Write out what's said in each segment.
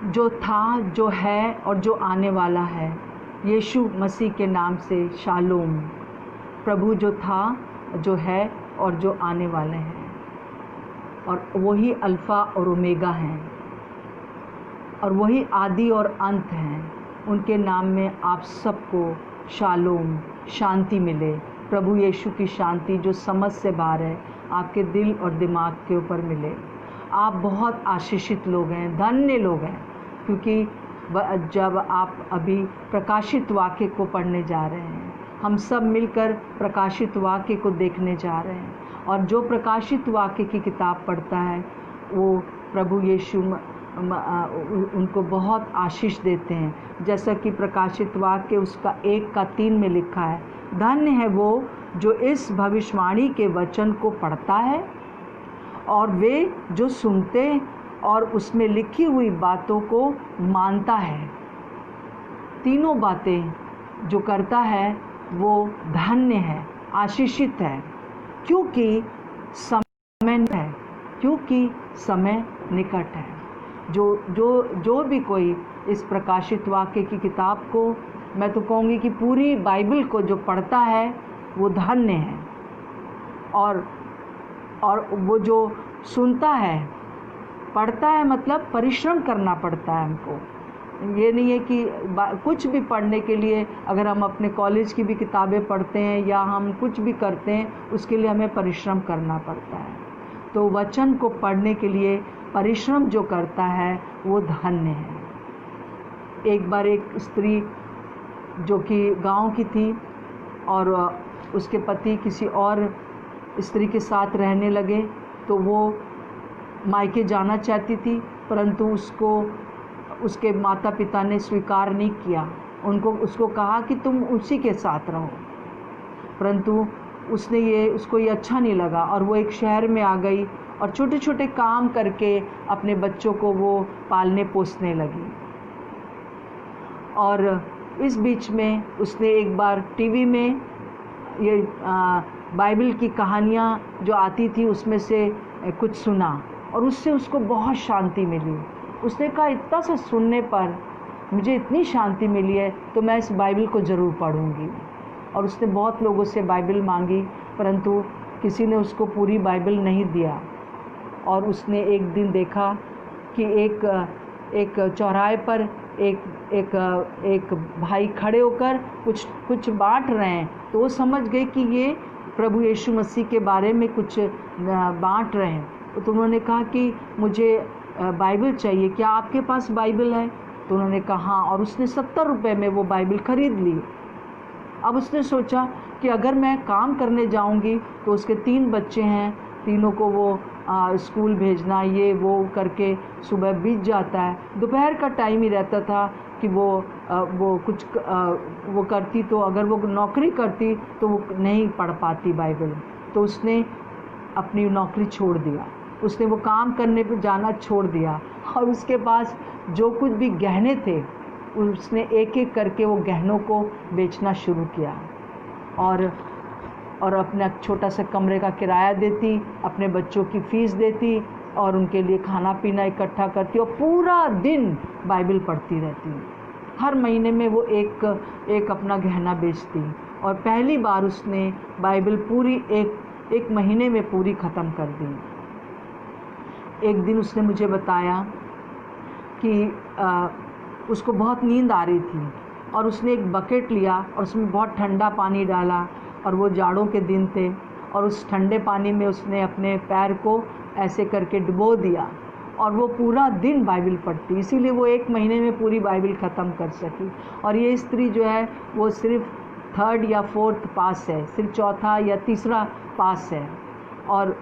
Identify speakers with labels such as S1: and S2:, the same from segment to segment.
S1: जो था, जो है और जो आने वाला है, यीशु मसीह के नाम से शालोम। प्रभु जो था, जो है और जो आने वाले हैं, और वही अल्फ़ा और ओमेगा हैं, और वही आदि और अंत हैं। उनके नाम में आप सबको शालोम, शांति मिले। प्रभु यीशु की शांति जो समझ से बाहर है, आपके दिल और दिमाग के ऊपर मिले। आप बहुत आशीषित लोग हैं, धन्य लोग हैं, क्योंकि जब आप अभी प्रकाशित वाक्य को पढ़ने जा रहे हैं, हम सब मिलकर प्रकाशित वाक्य को देखने जा रहे हैं। और जो प्रकाशित वाक्य की किताब पढ़ता है, वो प्रभु यीशु उनको बहुत आशीष देते हैं। जैसा कि प्रकाशित वाक्य उसका 1:3 में लिखा है, धन्य है वो जो इस भविष्यवाणी के वचन को पढ़ता है और वे जो सुनते और उसमें लिखी हुई बातों को मानता है। तीनों बातें जो करता है वो धन्य है, आशीषित है, क्योंकि समय निकट है। जो भी कोई इस प्रकाशित वाक्य की किताब को, मैं तो कहूँगी कि पूरी बाइबल को जो पढ़ता है वो धन्य है। और वो जो सुनता है, पढ़ता है मतलब परिश्रम करना पड़ता है हमको। ये नहीं है कि कुछ भी पढ़ने के लिए, अगर हम अपने कॉलेज की भी किताबें पढ़ते हैं या हम कुछ भी करते हैं, उसके लिए हमें परिश्रम करना पड़ता है। तो वचन को पढ़ने के लिए परिश्रम जो करता है वो धन्य है। एक बार एक स्त्री जो कि गांव की थी और उसके पति किसी और स्त्री के साथ रहने लगे, तो वो मायके जाना चाहती थी, परंतु उसके माता पिता ने स्वीकार नहीं किया। उसको कहा कि तुम उसी के साथ रहो, परंतु उसको ये अच्छा नहीं लगा और वो एक शहर में आ गई और छोटे छोटे काम करके अपने बच्चों को वो पालने पोसने लगी। और इस बीच में उसने एक बार टीवी में ये बाइबल की कहानियाँ जो आती थी उसमें से कुछ सुना और उससे उसको बहुत शांति मिली। उसने कहा, इतना सा सुनने पर मुझे इतनी शांति मिली है तो मैं इस बाइबल को ज़रूर पढ़ूंगी। और उसने बहुत लोगों से बाइबल मांगी, परंतु किसी ने उसको पूरी बाइबल नहीं दिया। और उसने एक दिन देखा कि एक चौराहे पर एक भाई खड़े होकर कुछ बांट रहे हैं, तो वो समझ गए कि ये प्रभु यीशु मसीह के बारे में कुछ बांट रहे हैं। तो उन्होंने कहा कि मुझे बाइबल चाहिए, क्या आपके पास बाइबल है? तो उन्होंने कहा हाँ, और उसने 70 रुपये में वो बाइबल ख़रीद ली। अब उसने सोचा कि अगर मैं काम करने जाऊंगी तो उसके 3 बच्चे हैं, तीनों को वो स्कूल भेजना, ये वो करके सुबह बीत जाता है। दोपहर का टाइम ही रहता था कि वो कुछ वो करती, तो अगर वो नौकरी करती तो वो नहीं पढ़ पाती बाइबल। तो उसने अपनी नौकरी छोड़ दिया, उसने वो काम करने पर जाना छोड़ दिया और उसके पास जो कुछ भी गहने थे उसने एक एक करके वो गहनों को बेचना शुरू किया और अपना छोटा सा कमरे का किराया देती, अपने बच्चों की फ़ीस देती और उनके लिए खाना पीना इकट्ठा करती और पूरा दिन बाइबल पढ़ती रहती। हर महीने में वो एक अपना गहना बेचती और पहली बार उसने बाइबल पूरी एक महीने में पूरी ख़त्म कर दी। एक दिन उसने मुझे बताया कि उसको बहुत नींद आ रही थी और उसने एक बकेट लिया और उसमें बहुत ठंडा पानी डाला, और वो जाड़ों के दिन थे, और उस ठंडे पानी में उसने अपने पैर को ऐसे करके डुबो दिया और वो पूरा दिन बाइबल पढ़ती। इसीलिए वो 1 महीने में पूरी बाइबल ख़त्म कर सकी। और ये स्त्री जो है वो सिर्फ 3rd या 4th पास है, सिर्फ 4था या 3रा पास है। और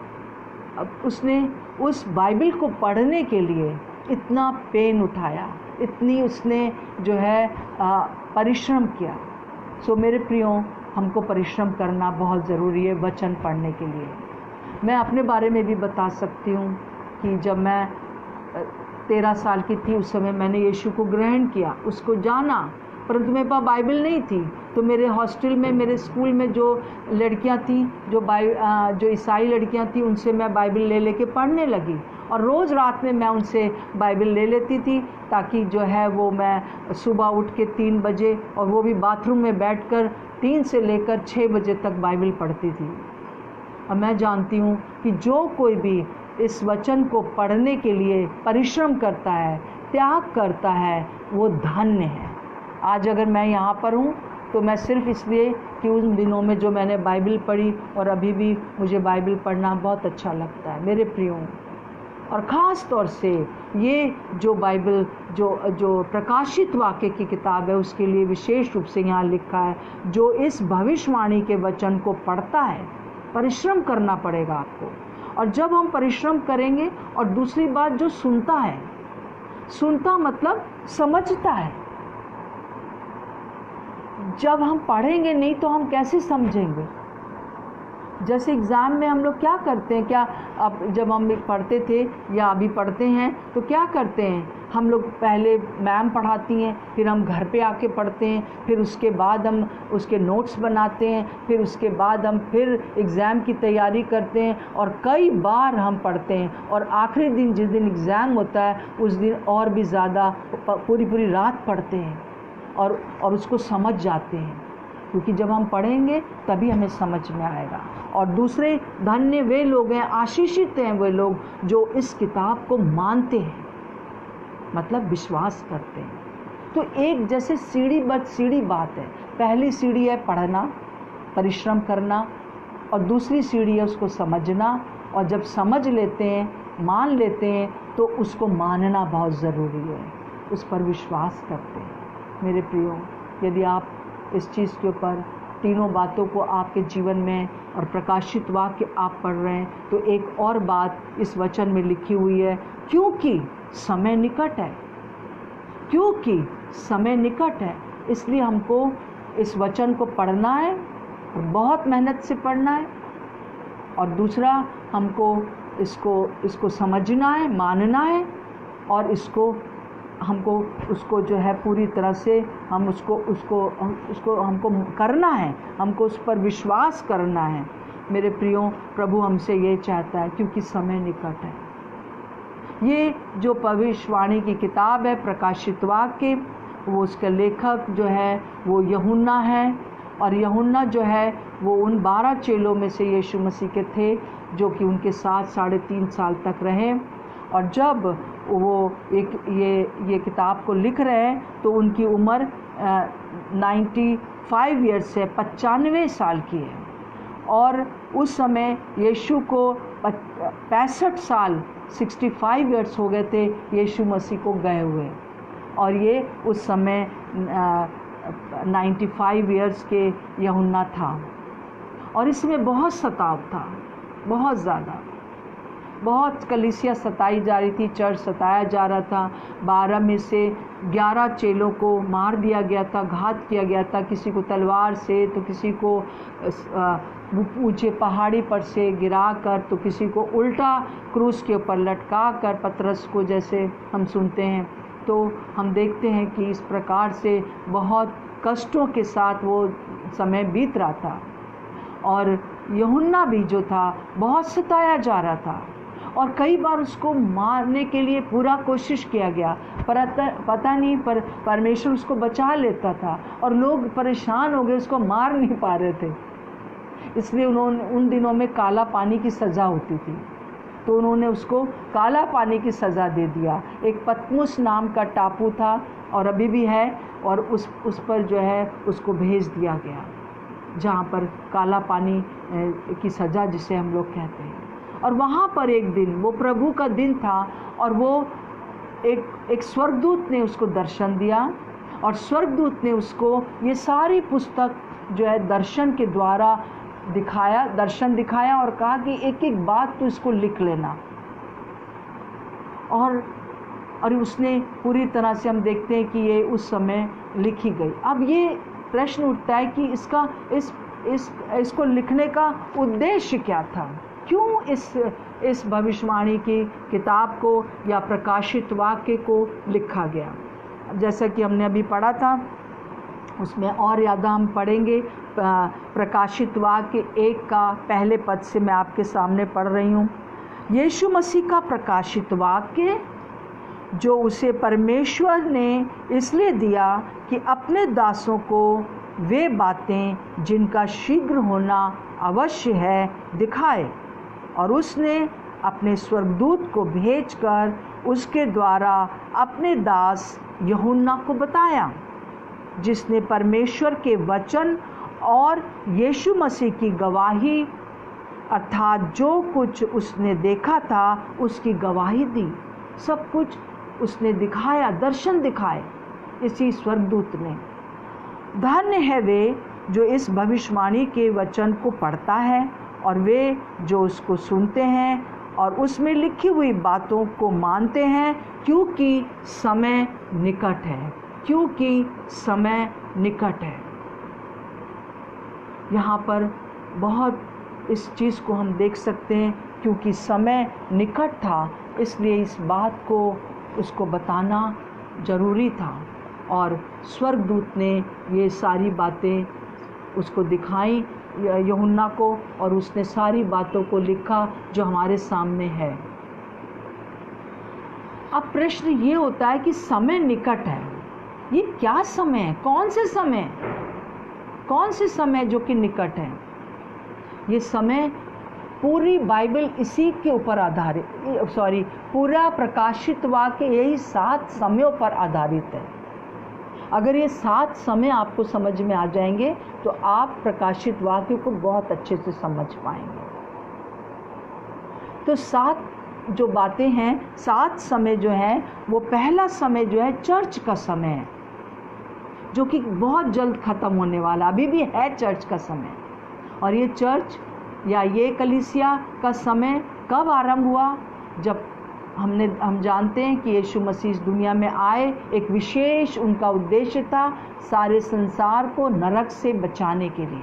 S1: उसने उस बाइबल को पढ़ने के लिए इतना पेन उठाया, इतनी उसने जो है परिश्रम किया। सो मेरे प्रियो, हमको परिश्रम करना बहुत ज़रूरी है वचन पढ़ने के लिए। मैं अपने बारे में भी बता सकती हूँ कि जब मैं 13 साल की थी, उस समय मैंने यीशु को ग्रहण किया, उसको जाना, परंतु मेरे पास बाइबल नहीं थी। तो मेरे हॉस्टल में, मेरे स्कूल में जो लड़कियां थीं, जो ईसाई लड़कियां थीं, उनसे मैं बाइबल ले लेके पढ़ने लगी और रोज़ रात में मैं उनसे बाइबल ले लेती थी, ताकि जो है वो मैं सुबह उठ के 3 बजे, और वो भी बाथरूम में बैठकर 3 से लेकर 6 बजे तक बाइबल पढ़ती थी। और मैं जानती हूँ कि जो कोई भी इस वचन को पढ़ने के लिए परिश्रम करता है, त्याग करता है, वो धन्य है। आज अगर मैं यहाँ पर हूँ तो मैं सिर्फ इसलिए कि उन दिनों में जो मैंने बाइबल पढ़ी, और अभी भी मुझे बाइबल पढ़ना बहुत अच्छा लगता है मेरे प्रियो। और ख़ास तौर से ये जो बाइबल जो प्रकाशित वाक्य की किताब है, उसके लिए विशेष रूप से यहाँ लिखा है, जो इस भविष्यवाणी के वचन को पढ़ता है, परिश्रम करना पड़ेगा आपको। और जब हम परिश्रम करेंगे, और दूसरी बात जो सुनता है, सुनता मतलब समझता है। जब हम पढ़ेंगे नहीं तो हम कैसे समझेंगे? जैसे एग्ज़ाम में हम लोग क्या करते हैं, क्या अब जब हम पढ़ते थे या अभी पढ़ते हैं तो क्या करते हैं, हम लोग पहले मैम पढ़ाती हैं, फिर हम घर पे आके पढ़ते हैं, फिर उसके बाद हम उसके नोट्स बनाते हैं, फिर उसके बाद हम फिर एग्ज़ाम की तैयारी करते हैं, और कई बार हम पढ़ते हैं, और आखिरी दिन जिस दिन एग्ज़ाम होता है उस दिन और भी ज़्यादा पूरी रात पढ़ते हैं और उसको समझ जाते हैं, क्योंकि जब हम पढ़ेंगे तभी हमें समझ में आएगा। और दूसरे धन्य वे लोग हैं, आशीषित हैं वे लोग जो इस किताब को मानते हैं, मतलब विश्वास करते हैं। तो एक जैसे सीढ़ी बात है, पहली सीढ़ी है पढ़ना, परिश्रम करना, और दूसरी सीढ़ी है उसको समझना, और जब समझ लेते हैं, मान लेते हैं, तो उसको मानना बहुत ज़रूरी है, उस पर विश्वास करते हैं। मेरे प्रियो, यदि आप इस चीज़ के ऊपर तीनों बातों को आपके जीवन में, और प्रकाशित वाक्य आप पढ़ रहे हैं, तो एक और बात इस वचन में लिखी हुई है, क्योंकि समय निकट है। क्योंकि समय निकट है, इसलिए हमको इस वचन को पढ़ना है, और बहुत मेहनत से पढ़ना है। और दूसरा, हमको इसको समझना है, मानना है, और हमको उसको जो है पूरी तरह से हम उसको हमको करना है, हमको उस पर विश्वास करना है। मेरे प्रियो, प्रभु हमसे ये चाहता है, क्योंकि समय निकट है। ये जो भविष्यवाणी की किताब है, प्रकाशित वाक्य, वो उसका लेखक जो है वो यूहन्ना है, और यूहन्ना जो है वो उन 12 चेलों में से यीशु मसीह के थे, जो कि उनके साथ 3.5 साल तक रहे। और जब वो ये किताब को लिख रहे हैं तो उनकी उम्र 95 ईयर्स है, 95 साल की है। और उस समय यीशु को 65 साल 65 ईयर्स हो गए थे यीशु मसीह को गए हुए, और ये उस समय 95 ईयर्स के यूहन्ना था। और इसमें बहुत सताव था, बहुत ज़्यादा, बहुत कलीसिया सताई जा रही थी, चर्च सताया जा रहा था। 12 में से 11 चेलों को मार दिया गया था, घात किया गया था, किसी को तलवार से, तो किसी को ऊंचे पहाड़ी पर से गिरा कर, तो किसी को उल्टा क्रूस के ऊपर लटका कर, पतरस को जैसे हम सुनते हैं। तो हम देखते हैं कि इस प्रकार से बहुत कष्टों के साथ वो समय बीत रहा था। और यूहन्ना भी जो था बहुत सताया जा रहा था, और कई बार उसको मारने के लिए पूरा कोशिश किया गया, पर पता नहीं, पर परमेश्वर उसको बचा लेता था, और लोग परेशान हो गए, उसको मार नहीं पा रहे थे। इसलिए उन दिनों में काला पानी की सज़ा होती थी, तो उन्होंने उसको काला पानी की सज़ा दे दिया। एक पतमुस नाम का टापू था, और अभी भी है, और उस पर जो है उसको भेज दिया गया, जहाँ पर काला पानी की सज़ा जिसे हम लोग कहते हैं। और वहाँ पर एक दिन, वो प्रभु का दिन था, और वो एक स्वर्गदूत ने उसको दर्शन दिया, और स्वर्गदूत ने उसको ये सारी पुस्तक जो है दर्शन के द्वारा दर्शन दिखाया, और कहा कि एक एक बात तो इसको लिख लेना। और उसने पूरी तरह से, हम देखते हैं कि ये उस समय लिखी गई। अब ये प्रश्न उठता है कि इसको लिखने का उद्देश्य क्या था, क्यों इस भविष्यवाणी की किताब को या प्रकाशित वाक्य को लिखा गया। जैसा कि हमने अभी पढ़ा था, उसमें और ज़्यादा हम पढ़ेंगे। प्रकाशित वाक्य 1 का पहले पद से मैं आपके सामने पढ़ रही हूँ। यीशु मसीह का प्रकाशित वाक्य जो उसे परमेश्वर ने इसलिए दिया कि अपने दासों को वे बातें जिनका शीघ्र होना अवश्य है दिखाए। और उसने अपने स्वर्गदूत को भेजकर उसके द्वारा अपने दास यूहन्ना को बताया, जिसने परमेश्वर के वचन और यीशु मसीह की गवाही अर्थात जो कुछ उसने देखा था उसकी गवाही दी। सब कुछ उसने दिखाया, दर्शन दिखाए इसी स्वर्गदूत ने। धन्य है वे जो इस भविष्यवाणी के वचन को पढ़ता है और वे जो उसको सुनते हैं और उसमें लिखी हुई बातों को मानते हैं, क्योंकि समय निकट है। क्योंकि समय निकट है। यहाँ पर बहुत इस चीज़ को हम देख सकते हैं, क्योंकि समय निकट था इसलिए इस बात को उसको बताना ज़रूरी था। और स्वर्गदूत ने ये सारी बातें उसको दिखाई यूहन्ना को, और उसने सारी बातों को लिखा जो हमारे सामने है। अब प्रश्न ये होता है कि समय निकट है, ये क्या समय है? कौन से समय? कौन से समय जो कि निकट है? ये समय पूरी बाइबल इसी के ऊपर आधारित, पूरा प्रकाशित वाक्य यही 7 समयों पर आधारित है। अगर ये 7 समय आपको समझ में आ जाएंगे तो आप प्रकाशित वाक्य को बहुत अच्छे से समझ पाएंगे। तो 7 जो बातें हैं, 7 समय जो है, वो पहला समय जो है चर्च का समय है, जो कि बहुत जल्द ख़त्म होने वाला अभी भी है चर्च का समय। और ये चर्च या ये कलीसिया का समय कब आरंभ हुआ? जब हम जानते हैं कि यीशु मसीह इस दुनिया में आए, एक विशेष उनका उद्देश्य था सारे संसार को नरक से बचाने के लिए।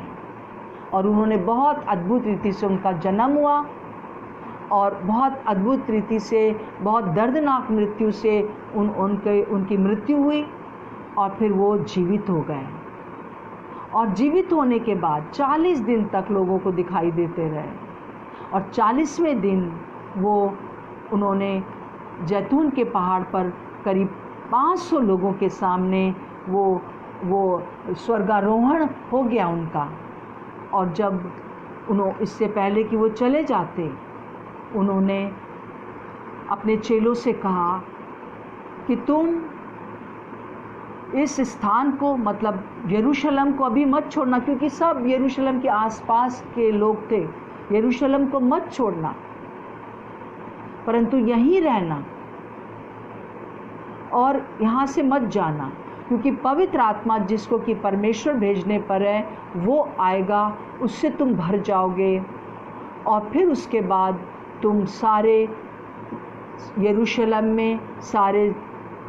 S1: और उन्होंने बहुत अद्भुत रीति से उनका जन्म हुआ और बहुत अद्भुत रीति से, बहुत दर्दनाक मृत्यु से उनकी मृत्यु हुई और फिर वो जीवित हो गए। और जीवित होने के बाद 40 दिन तक लोगों को दिखाई देते रहे। और 40वें दिन वो उन्होंने जैतून के पहाड़ पर करीब 500 लोगों के सामने वो स्वर्गारोहण हो गया उनका। और जब इससे पहले कि वो चले जाते, उन्होंने अपने चेलों से कहा कि तुम इस स्थान को, मतलब यरूशलेम को अभी मत छोड़ना, क्योंकि सब यरूशलेम के आसपास के लोग थे। यरूशलेम को मत छोड़ना, परंतु यहीं रहना और यहाँ से मत जाना, क्योंकि पवित्र आत्मा जिसको कि परमेश्वर भेजने पर है वो आएगा, उससे तुम भर जाओगे। और फिर उसके बाद तुम सारे यरूशलेम में, सारे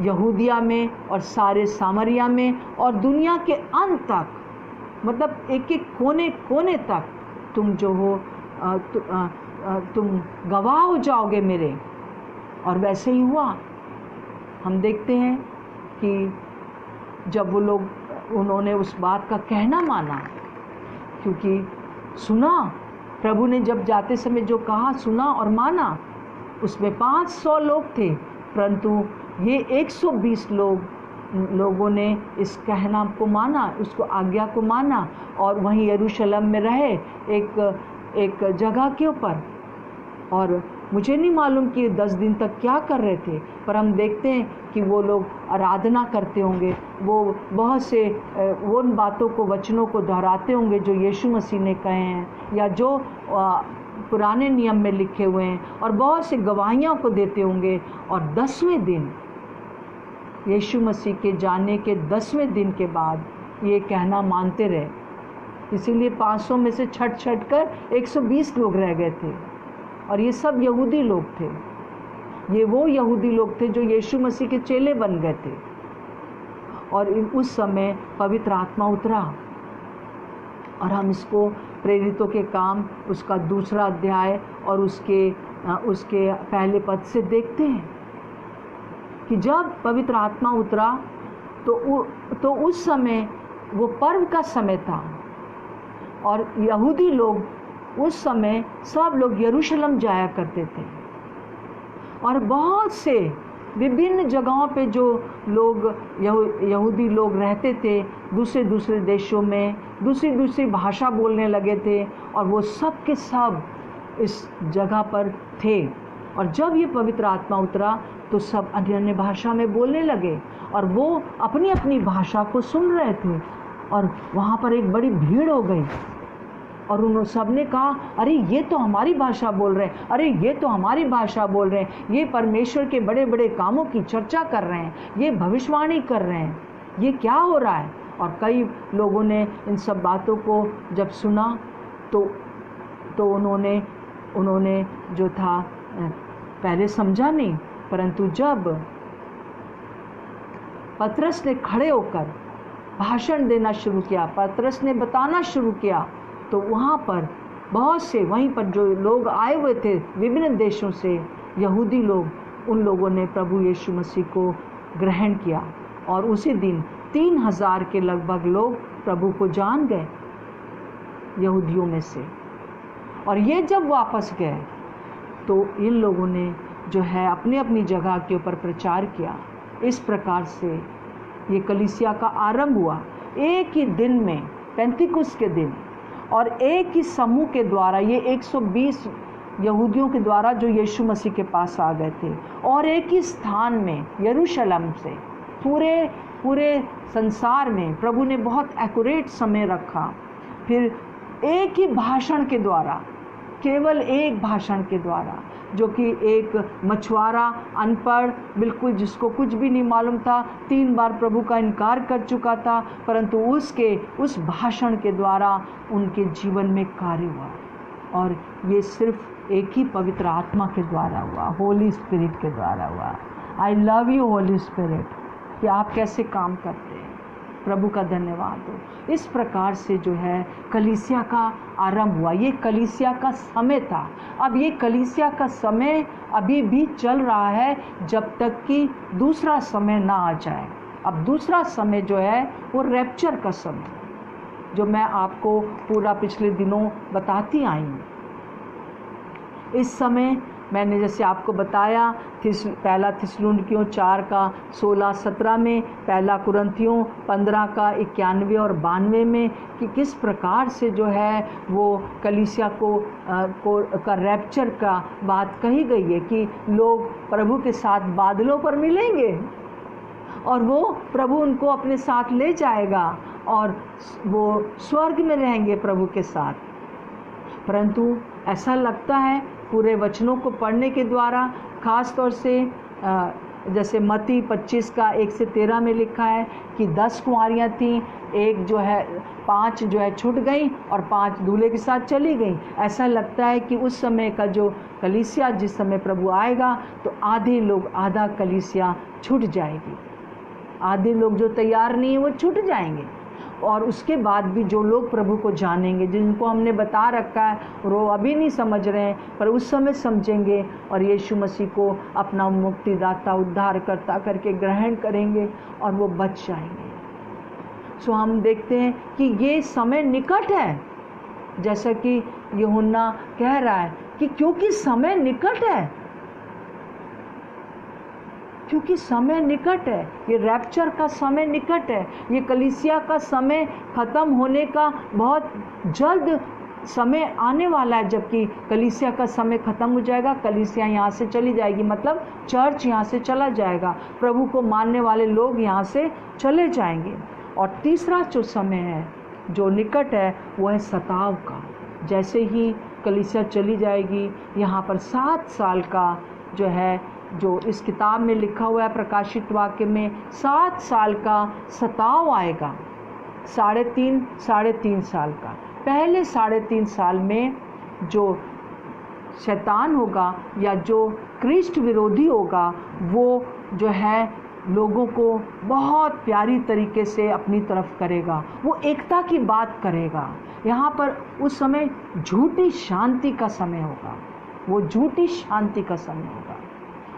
S1: यहूदिया में और सारे सामरिया में और दुनिया के अंत तक, मतलब एक एक कोने कोने तक तुम जो हो तुम गवाह हो जाओगे मेरे। और वैसे ही हुआ। हम देखते हैं कि जब वो लोग, उन्होंने उस बात का कहना माना, क्योंकि सुना, प्रभु ने जब जाते समय जो कहा सुना और माना, उसमें 500 लोग थे, परंतु ये 120 लोगों ने इस कहना को माना, उसको आज्ञा को माना और वहीं यरूशलेम में रहे एक जगह के ऊपर। और मुझे नहीं मालूम कि 10 दिन तक क्या कर रहे थे, पर हम देखते हैं कि वो लोग आराधना करते होंगे, वो बहुत से उन बातों को, वचनों को दोहराते होंगे जो यीशु मसीह ने कहे हैं या जो पुराने नियम में लिखे हुए हैं, और बहुत से गवाहियों को देते होंगे। और 10वें दिन, यीशु मसीह के जाने के 10वें दिन के बाद ये कहना मानते रहे। इसीलिए 500 में से छट कर 120 लोग रह गए थे। और ये सब यहूदी लोग थे, ये वो यहूदी लोग थे जो यीशु मसीह के चेले बन गए थे। और उस समय पवित्र आत्मा उतरा। और हम इसको प्रेरितों के काम उसका 2 अध्याय और उसके पहले पद से देखते हैं कि जब पवित्र आत्मा उतरा तो उस समय वो पर्व का समय था। और यहूदी लोग उस समय सब लोग यरूशलेम जाया करते थे। और बहुत से विभिन्न जगहों पे जो लोग यहूदी लोग रहते थे, दूसरे दूसरे देशों में दूसरी दूसरी भाषा बोलने लगे थे, और वो सब के सब इस जगह पर थे। और जब ये पवित्र आत्मा उतरा तो सब अन्य अन्य भाषा में बोलने लगे, और वो अपनी अपनी भाषा को सुन रहे थे, और वहाँ पर एक बड़ी भीड़ हो गई। और उन सब ने कहा, अरे ये तो हमारी भाषा बोल रहे हैं, अरे ये तो हमारी भाषा बोल रहे हैं, ये परमेश्वर के बड़े बड़े कामों की चर्चा कर रहे हैं, ये भविष्यवाणी कर रहे हैं, ये क्या हो रहा है। और कई लोगों ने इन सब बातों को जब सुना तो उन्होंने जो था पहले समझा नहीं, परंतु जब पतरस ने खड़े होकर भाषण देना शुरू किया, पतरस ने बताना शुरू किया, तो वहाँ पर बहुत से वहीं पर जो लोग आए हुए थे विभिन्न देशों से, यहूदी लोग, उन लोगों ने प्रभु यीशु मसीह को ग्रहण किया। और उसी दिन 3000 के लगभग लोग प्रभु को जान गए यहूदियों में से। और ये जब वापस गए तो इन लोगों ने जो है अपनी अपनी जगह के ऊपर प्रचार किया। इस प्रकार से ये कलीसिया का आरंभ हुआ, एक ही दिन में, पेंतिकुस्त के दिन, और एक ही समूह के द्वारा, ये 120 यहूदियों के द्वारा जो यीशु मसीह के पास आ गए थे, और एक ही स्थान में यरूशलेम से पूरे संसार में प्रभु ने बहुत एक्यूरेट समय रखा। फिर एक ही भाषण के द्वारा, केवल एक भाषण के द्वारा, जो कि एक मछुआरा, अनपढ़, बिल्कुल जिसको कुछ भी नहीं मालूम था, 3 बार प्रभु का इनकार कर चुका था, परंतु उस भाषण के द्वारा उनके जीवन में कार्य हुआ। और ये सिर्फ एक ही पवित्र आत्मा के द्वारा हुआ, होली स्पिरिट के द्वारा हुआ। I love you Holi spirit, कि आप कैसे काम करते हैं, प्रभु का धन्यवाद हो। इस प्रकार से जो है कलीसिया का आरंभ हुआ। ये कलीसिया का समय था। अब ये कलीसिया का समय अभी भी चल रहा है जब तक कि दूसरा समय ना आ जाए। अब दूसरा समय जो है वो रैप्चर का समय, जो मैं आपको पूरा पिछले दिनों बताती आई हूँ। इस समय मैंने जैसे आपको बताया, पहला थिस्सलुनीकियों 4 का 16-17 में, पहला कुरिन्थियों 15 का 91 और 92 में, कि किस प्रकार से जो है वो कलीसिया का रैप्चर का बात कही गई है, कि लोग प्रभु के साथ बादलों पर मिलेंगे और वो प्रभु उनको अपने साथ ले जाएगा और वो स्वर्ग में रहेंगे प्रभु के साथ। परंतु ऐसा लगता है पूरे वचनों को पढ़ने के द्वारा, ख़ास तौर से जैसे मत्ती 25 का 1 से 13 में लिखा है कि 10 कुंवारियाँ थीं, 5 जो है छूट गई और 5 दूल्हे के साथ चली गई। ऐसा लगता है कि उस समय का जो कलीसिया, जिस समय प्रभु आएगा तो आधा कलीसिया छूट जाएगी, आधे लोग जो तैयार नहीं है वो छूट जाएंगे। और उसके बाद भी जो लोग प्रभु को जानेंगे, जिनको हमने बता रखा है और वो अभी नहीं समझ रहे हैं, पर उस समय समझेंगे और यीशु मसीह को अपना मुक्तिदाता, उद्धारकर्ता करके ग्रहण करेंगे और वो बच जाएंगे। सो हम देखते हैं कि ये समय निकट है, जैसा कि यूहन्ना कह रहा है कि क्योंकि समय निकट है, क्योंकि समय निकट है, ये रैप्चर का समय निकट है, ये कलीसिया का समय ख़त्म होने का बहुत जल्द समय आने वाला है। जबकि कलीसिया का समय ख़त्म हो जाएगा, कलीसिया यहाँ से चली जाएगी, मतलब चर्च यहाँ से चला जाएगा, प्रभु को मानने वाले लोग यहाँ से चले जाएंगे। और तीसरा जो समय है जो निकट है वो है सताव का। जैसे ही कलीसिया चली जाएगी, यहाँ पर 7 साल का जो है, जो इस किताब में लिखा हुआ है प्रकाशित वाक्य में, 7 साल का सताव आएगा, 3.5 साल का। पहले 3.5 साल में जो शैतान होगा या जो क्रिस्ट विरोधी होगा, वो जो है लोगों को बहुत प्यारी तरीके से अपनी तरफ करेगा, वो एकता की बात करेगा। यहाँ पर उस समय झूठी शांति का समय होगा, वो झूठी शांति का समय होगा।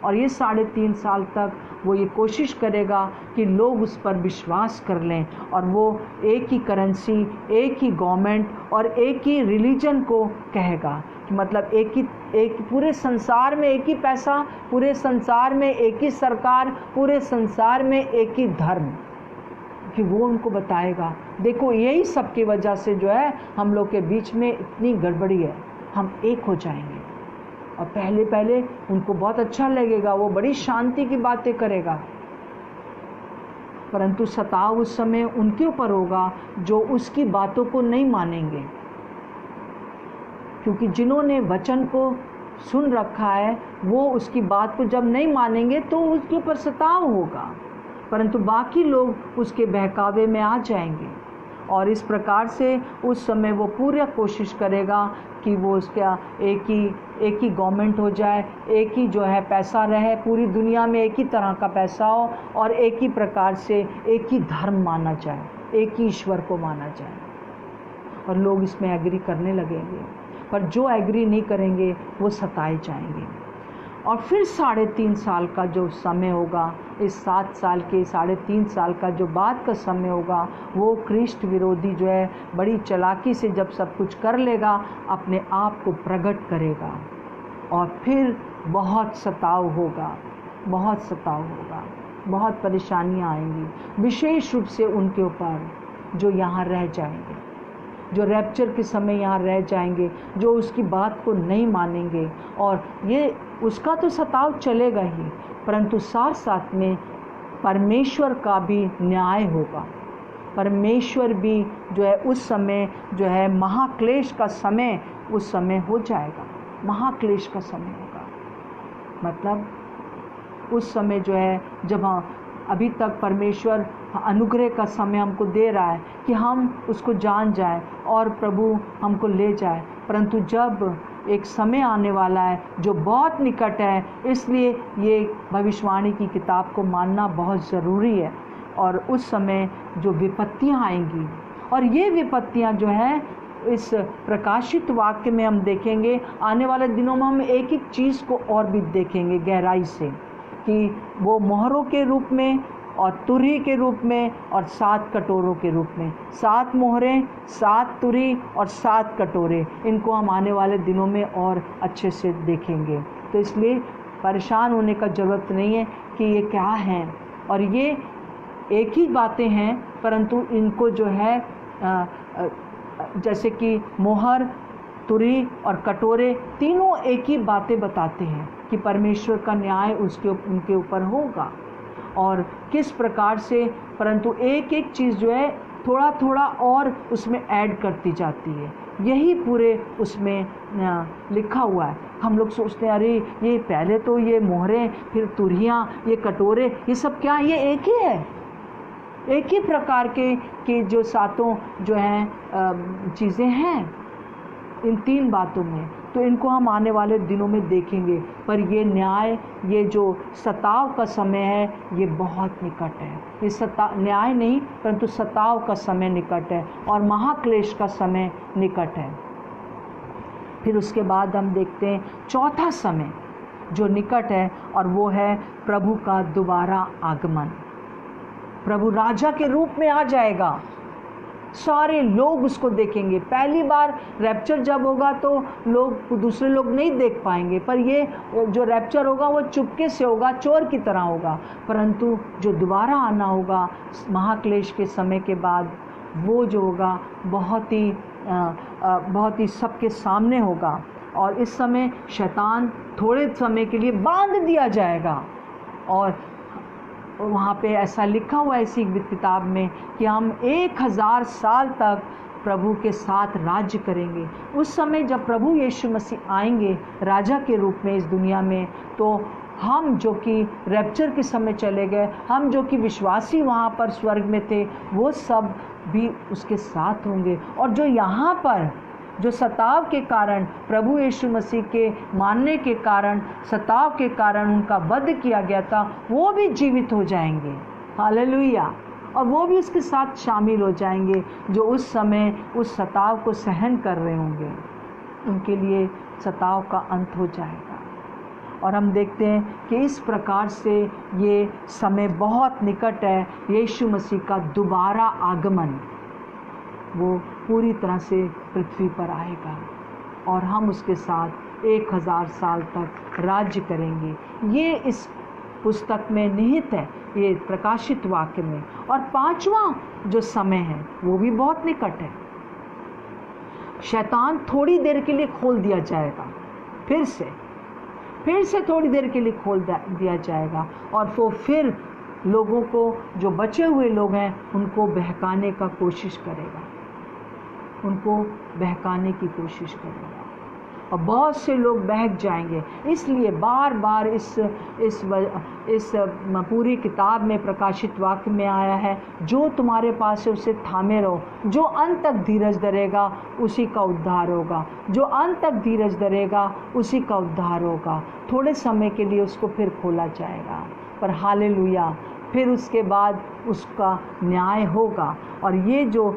S1: और ये 3.5 साल तक वो ये कोशिश करेगा कि लोग उस पर विश्वास कर लें, और वो एक ही करेंसी, एक ही गवर्नमेंट और एक ही रिलीजन को कहेगा कि मतलब एक पूरे संसार में एक ही पैसा, पूरे संसार में एक ही सरकार, पूरे संसार में एक ही धर्म, कि वो उनको बताएगा। देखो यही सब की वजह से जो है हम लोग के बीच में इतनी गड़बड़ी है। हम एक हो जाएंगे और पहले पहले उनको बहुत अच्छा लगेगा, वो बड़ी शांति की बातें करेगा, परंतु सताव उस समय उनके ऊपर होगा जो उसकी बातों को नहीं मानेंगे, क्योंकि जिन्होंने वचन को सुन रखा है वो उसकी बात को जब नहीं मानेंगे तो उसके ऊपर सताव होगा, परंतु बाकी लोग उसके बहकावे में आ जाएंगे। और इस प्रकार से उस समय वो पूरा कोशिश करेगा कि वो उसका एक ही गवर्नमेंट हो जाए, एक ही जो है पैसा रहे, पूरी दुनिया में एक ही तरह का पैसा हो और एक ही प्रकार से एक ही धर्म माना जाए, एक ही ईश्वर को माना जाए, और लोग इसमें एग्री करने लगेंगे। पर जो एग्री नहीं करेंगे वो सताए जाएंगे। और फिर 3.5 साल का जो समय होगा, इस 7 साल के 3.5 साल का जो बाद का समय होगा, वो ख्रीष्ट विरोधी जो है बड़ी चालाकी से जब सब कुछ कर लेगा, अपने आप को प्रकट करेगा, और फिर बहुत सताव होगा, बहुत सताव होगा, बहुत परेशानियां आएंगी, विशेष रूप से उनके ऊपर जो यहाँ रह जाएंगे, जो रैप्चर के समय यहाँ रह जाएंगे, जो उसकी बात को नहीं मानेंगे। और ये उसका तो सताव चलेगा ही, परंतु साथ साथ में परमेश्वर का भी न्याय होगा। परमेश्वर भी जो है उस समय जो है महाक्लेश का समय उस समय हो जाएगा, महाक्लेश का समय होगा। मतलब उस समय जो है जब अभी तक परमेश्वर अनुग्रह का समय हमको दे रहा है कि हम उसको जान जाए और प्रभु हमको ले जाए, परंतु जब एक समय आने वाला है जो बहुत निकट है, इसलिए ये भविष्यवाणी की किताब को मानना बहुत ज़रूरी है। और उस समय जो विपत्तियां आएंगी, और ये विपत्तियां जो है इस प्रकाशित वाक्य में हम देखेंगे, आने वाले दिनों में हम एक एक चीज़ को और भी देखेंगे गहराई से, कि वो मोहरों के रूप में और तुरही के रूप में और 7 कटोरों के रूप में, 7 मोहरें, 7 तुरही और 7 कटोरे, इनको हम आने वाले दिनों में और अच्छे से देखेंगे। तो इसलिए परेशान होने का ज़रूरत नहीं है कि ये क्या हैं, और ये एक ही बातें हैं, परंतु इनको जो है जैसे कि मोहर, तुरही और कटोरे तीनों एक ही बातें बताते हैं कि परमेश्वर का न्याय उनके ऊपर होगा और किस प्रकार से, परंतु एक एक चीज़ जो है थोड़ा थोड़ा और उसमें ऐड करती जाती है। यही पूरे उसमें लिखा हुआ है। हम लोग सोचते हैं अरे ये पहले तो ये मोहरें, फिर तुरहियाँ, ये कटोरे, ये सब क्या, ये एक ही है, एक ही प्रकार के जो 7 जो हैं चीज़ें हैं इन 3 बातों में। तो इनको हम आने वाले दिनों में देखेंगे। पर ये न्याय, ये जो सताव का समय है, ये बहुत निकट है। ये न्याय नहीं परंतु सताव का समय निकट है और महाक्लेश का समय निकट है। फिर उसके बाद हम देखते हैं चौथा समय जो निकट है, और वो है प्रभु का दोबारा आगमन। प्रभु राजा के रूप में आ जाएगा, सारे लोग उसको देखेंगे। पहली बार रैप्चर जब होगा तो दूसरे लोग नहीं देख पाएंगे, पर ये जो रैप्चर होगा वो चुपके से होगा, चोर की तरह होगा। परंतु जो दोबारा आना होगा महाक्लेश के समय के बाद, वो जो होगा बहुत ही सबके सामने होगा। और इस समय शैतान थोड़े समय के लिए बांध दिया जाएगा, और वहाँ पे ऐसा लिखा हुआ है इसी किताब में कि हम 1000 साल तक प्रभु के साथ राज्य करेंगे। उस समय जब प्रभु यीशु मसीह आएंगे राजा के रूप में इस दुनिया में, तो हम जो कि रैप्चर के समय चले गए, हम जो कि विश्वासी वहाँ पर स्वर्ग में थे, वो सब भी उसके साथ होंगे। और जो यहाँ पर जो सताव के कारण, प्रभु यीशु मसीह के मानने के कारण, सताव के कारण उनका वध किया गया था, वो भी जीवित हो जाएंगे। हालेलुया। और वो भी उसके साथ शामिल हो जाएंगे जो उस समय उस सताव को सहन कर रहे होंगे। उनके लिए सताव का अंत हो जाएगा। और हम देखते हैं कि इस प्रकार से ये समय बहुत निकट है, यीशु मसीह का दोबारा आगमन, वो पूरी तरह से पृथ्वी पर आएगा और हम उसके साथ 1000 साल तक राज्य करेंगे। ये इस पुस्तक में निहित है, ये प्रकाशित वाक्य में। और 5वां जो समय है वो भी बहुत निकट है। शैतान थोड़ी देर के लिए खोल दिया जाएगा, फिर से थोड़ी देर के लिए खोल दिया जाएगा, और वो फिर लोगों को, जो बचे हुए लोग हैं, उनको बहकाने की कोशिश करेगा और बहुत से लोग बहक जाएंगे। इसलिए बार बार इस पूरी किताब में प्रकाशित वाक्य में आया है, जो तुम्हारे पास है उसे थामे रहो, जो अंत तक धीरज धरेगा उसी का उद्धार होगा, जो अंत तक धीरज धरेगा उसी का उद्धार होगा। थोड़े समय के लिए उसको फिर खोला जाएगा, पर हालेलुया, फिर उसके बाद उसका न्याय होगा। और ये जो